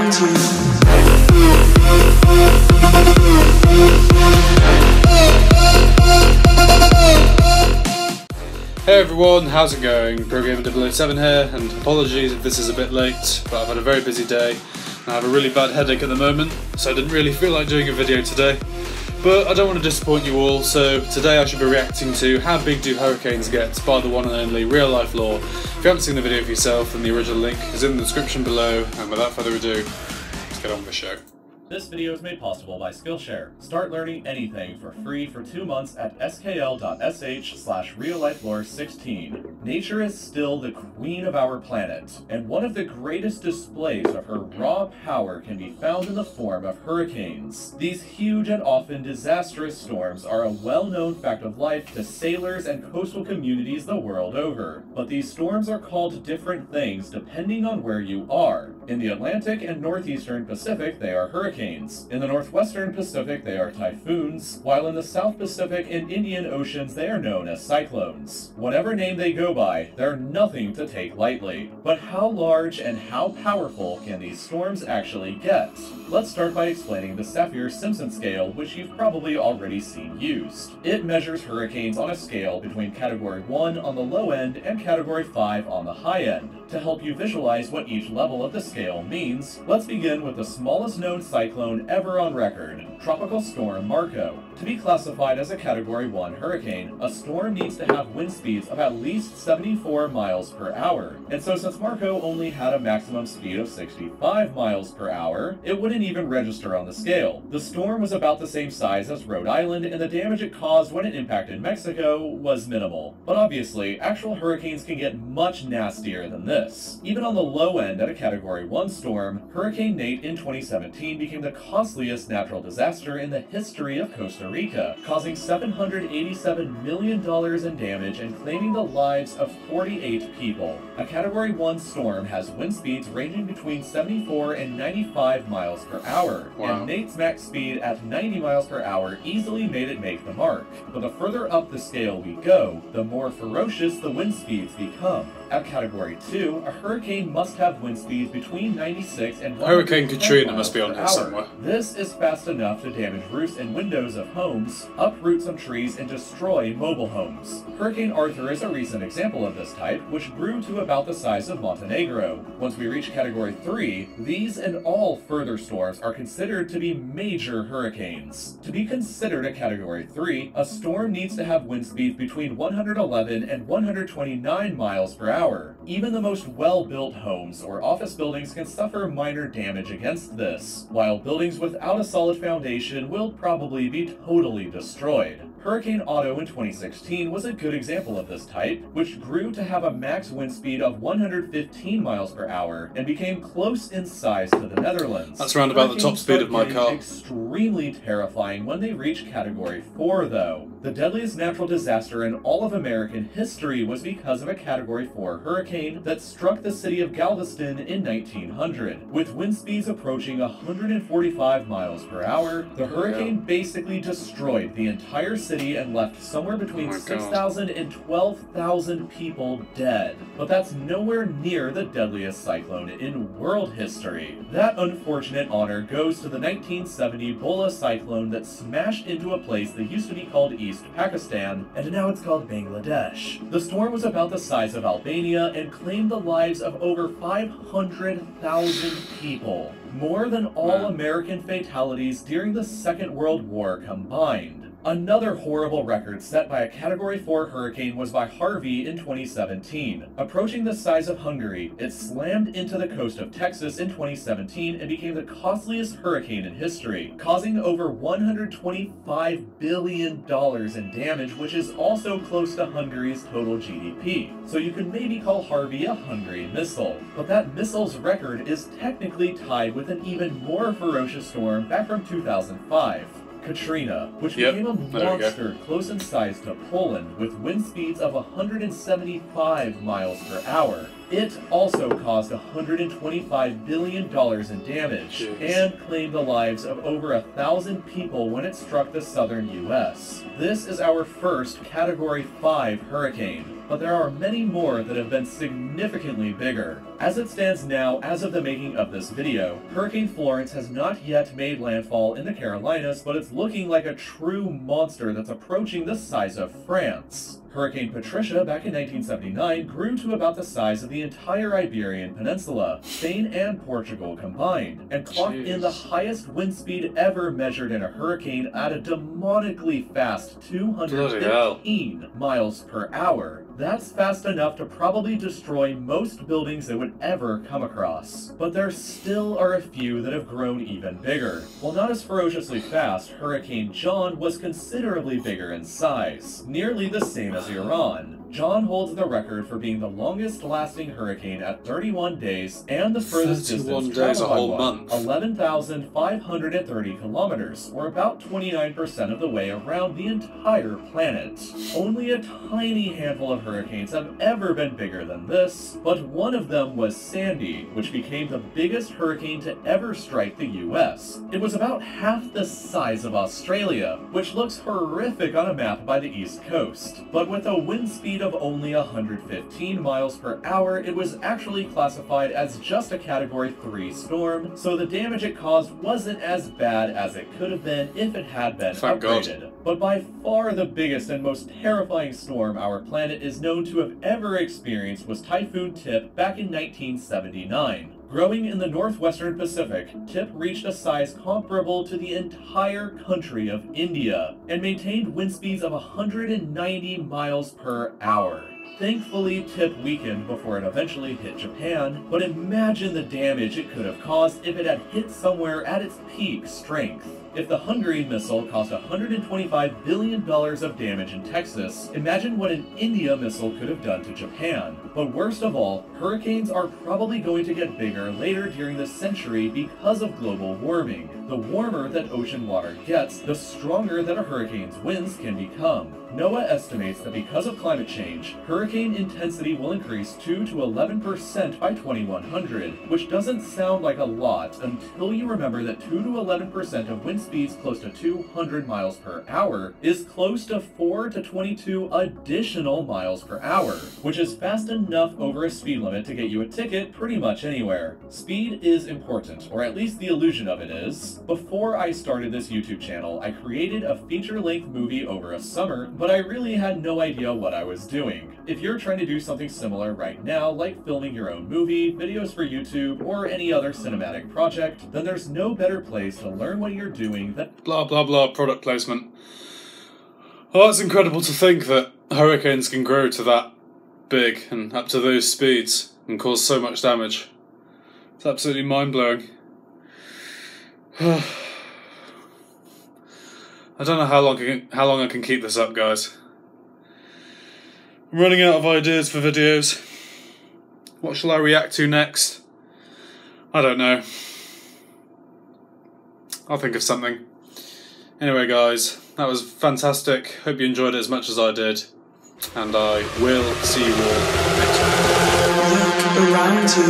Hey everyone, how's it going? ProGamer007 here, and apologies if this is a bit late, but I've had a very busy day and I have a really bad headache at the moment, so I didn't really feel like doing a video today. But I don't want to disappoint you all, so today I should be reacting to How Big Do Hurricanes Get by the one and only RealLifeLore. If you haven't seen the video for yourself, then the original link is in the description below, and without further ado, let's get on with the show. This video is made possible by Skillshare. Start learning anything for free for 2 months at skl.sh/RealLifeLore16. Nature is still the queen of our planet, and one of the greatest displays of her raw power can be found in the form of hurricanes. These huge and often disastrous storms are a well-known fact of life to sailors and coastal communities the world over. But these storms are called different things depending on where you are. In the Atlantic and northeastern Pacific, they are hurricanes. In the northwestern Pacific, they are typhoons, while in the South Pacific and Indian Oceans, they are known as cyclones. Whatever name they go by, they're nothing to take lightly. But how large and how powerful can these storms actually get? Let's start by explaining the Saffir-Simpson scale, which you've probably already seen used. It measures hurricanes on a scale between Category 1 on the low end and Category 5 on the high end. To help you visualize what each level of the scale means, let's begin with the smallest known cyclone ever on record, Tropical Storm Marco. To be classified as a Category 1 hurricane, a storm needs to have wind speeds of at least 74 miles per hour. And so since Marco only had a maximum speed of 65 miles per hour, it wouldn't even register on the scale. The storm was about the same size as Rhode Island, and the damage it caused when it impacted Mexico was minimal. But obviously, actual hurricanes can get much nastier than this. Even on the low end at a Category 1 storm, Hurricane Nate in 2017 became the costliest natural disaster in the history of Costa Rica, causing $787 million in damage and claiming the lives of 48 people. A Category 1 storm has wind speeds ranging between 74 and 95 miles per hour, and Nate's max speed at 90 miles per hour easily made it make the mark. But the further up the scale we go, the more ferocious the wind speeds become. At Category 2, a hurricane must have wind speeds between 96 and 110 Hurricane Katrina miles must be on per here hour. somewhere. This is fast enough to damage roofs and windows of homes, uproot some trees, and destroy mobile homes. Hurricane Arthur is a recent example of this type, which grew to about the size of Montenegro. Once we reach Category 3, these and all further storms are considered to be major hurricanes. To be considered a Category 3, a storm needs to have wind speeds between 111 and 129 miles per hour. Even the most well-built homes or office buildings can suffer minor damage against this, while buildings without a solid foundation will probably be totally destroyed. Hurricane Otto in 2016 was a good example of this type, which grew to have a max wind speed of 115 miles per hour and became close in size to the Netherlands. That's around about the top speed of my car. Extremely terrifying when they reach Category 4 though. The deadliest natural disaster in all of American history was because of a Category 4 hurricane that struck the city of Galveston in 1900. With wind speeds approaching 145 miles per hour, the hurricane basically destroyed the entire city and left somewhere between 6,000 and 12,000 people dead. But that's nowhere near the deadliest cyclone in world history. That unfortunate honor goes to the 1970 Bola cyclone that smashed into a place that used to be called East Pakistan, and now it's called Bangladesh. The storm was about the size of Albania and claimed the lives of over 500,000 people, more than all American fatalities during the Second World War combined. Another horrible record set by a Category 4 hurricane was by Harvey in 2017. Approaching the size of Hungary, it slammed into the coast of Texas in 2017 and became the costliest hurricane in history, causing over $125 billion in damage, which is also close to Hungary's total GDP. So you could maybe call Harvey a Hungary missile. But that missile's record is technically tied with an even more ferocious storm back from 2005. Katrina, which became a monster close in size to Poland with wind speeds of 175 miles per hour. It also caused $125 billion in damage and claimed the lives of over 1,000 people when it struck the southern U.S. This is our first Category 5 hurricane, but there are many more that have been significantly bigger. As it stands now, as of the making of this video, Hurricane Florence has not yet made landfall in the Carolinas, but it's looking like a true monster that's approaching the size of France. Hurricane Patricia back in 1979 grew to about the size of the entire Iberian Peninsula, Spain and Portugal combined, and clocked in the highest wind speed ever measured in a hurricane at a demonically fast 215 miles per hour. That's fast enough to probably destroy most buildings it would ever come across. But there still are a few that have grown even bigger. While not as ferociously fast, Hurricane John was considerably bigger in size, nearly the same as Iran. John holds the record for being the longest lasting hurricane at 31 days and the furthest distance traveled by one, 11,530 kilometers, or about 29% of the way around the entire planet. Only a tiny handful of hurricanes have ever been bigger than this, but one of them was Sandy, which became the biggest hurricane to ever strike the US. It was about half the size of Australia, which looks horrific on a map by the East Coast, but with a wind speed of only 115 miles per hour, it was actually classified as just a Category 3 storm, so the damage it caused wasn't as bad as it could have been if it had been upgraded. But by far the biggest and most terrifying storm our planet is known to have ever experienced was Typhoon Tip back in 1979. Growing in the northwestern Pacific, Tip reached a size comparable to the entire country of India and maintained wind speeds of 190 miles per hour. Thankfully, Tip weakened before it eventually hit Japan, but imagine the damage it could have caused if it had hit somewhere at its peak strength. If the Hungary missile caused $125 billion of damage in Texas, imagine what an India missile could have done to Japan. But worst of all, hurricanes are probably going to get bigger later during the century because of global warming. The warmer that ocean water gets, the stronger that a hurricane's winds can become. NOAA estimates that because of climate change, hurricane intensity will increase 2 to 11% by 2100, which doesn't sound like a lot until you remember that 2 to 11% of wind speeds close to 200 miles per hour is close to 4 to 22 additional miles per hour, which is fast enough over a speed limit to get you a ticket pretty much anywhere. Speed is important, or at least the illusion of it is. Before I started this YouTube channel, I created a feature-length movie over a summer, but I really had no idea what I was doing. If you're trying to do something similar right now, like filming your own movie, videos for YouTube, or any other cinematic project, then there's no better place to learn what you're doing than blah blah blah product placement. Oh, it's incredible to think that hurricanes can grow to that big and up to those speeds and cause so much damage. It's absolutely mind-blowing. I don't know how long I can keep this up, guys. I'm running out of ideas for videos. What shall I react to next? I don't know. I'll think of something. Anyway, guys, that was fantastic. Hope you enjoyed it as much as I did. And I will see you all next time. Look around you.